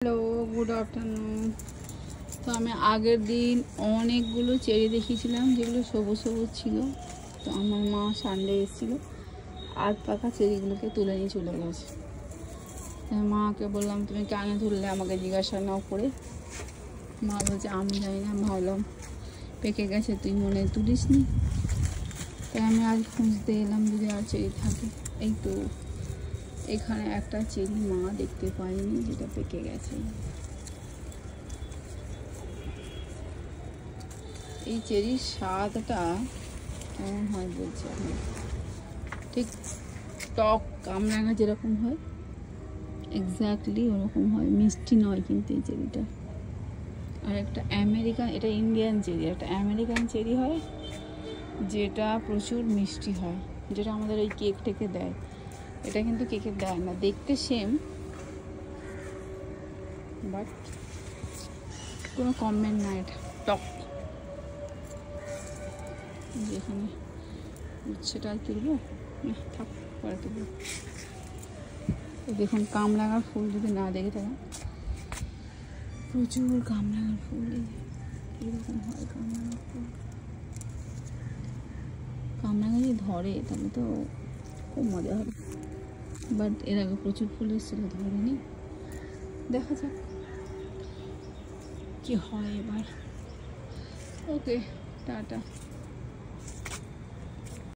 Hello, good afternoon. তো আমি আগের দিন অনেকগুলো চেরি দেখিয়েছিলাম যেগুলো সবুজ সবুজ ছিল। তো আমার মা সানডে এসেছিলো, আধ পাকা চেরিগুলোকে তুলে নিয়ে চলে গেছে। মাকে বললাম তুমি কেন তুললে, আমাকে জিজ্ঞাসা না করে। মা বলছে আমি জানি না, ভাবলাম পেকে গেছে তুই মনে তুলিস নি। তাই আমি আজ খুঁজতে এলাম যদি আর চেরি থাকে। এই তো এখানে একটা চেরি মা দেখতে পাইনি যেটা পেকে গেছে। এই চেরির স্বাদটা কেমন হয় বলছি আপনি, ঠিক টক কামরাঙা যেরকম হয় এক্স্যাক্টলি ওরকম হয়, মিষ্টি নয় কিন্তু এই চেরিটা। আর একটা আমেরিকান, এটা ইন্ডিয়ান চেরি, একটা আমেরিকান চেরি হয় যেটা প্রচুর মিষ্টি হয়, যেটা আমাদের ওই কেক টেকে দেয়। এটা কিন্তু কেকে দেয় না, দেখতে সেম, বাট কোনো কমেন্ট না, এটা টক। যেখানে সেটা আর তুলবো না, থাক পরে তুলবো। দেখুন কামরাঙার ফুল যদি না দেখে থাকেন, প্রচুর কামরাঙার ফুল। এরকম হয় কামরাঙার ফুল। কামরাঙা যদি ধরে তাহলে তো খুব মজা হবে, বাট এর আগে প্রচুর ফুল এসেছিলো, ধরেনি। দেখা যাক কি হয় এবার। ওকে, টাটা।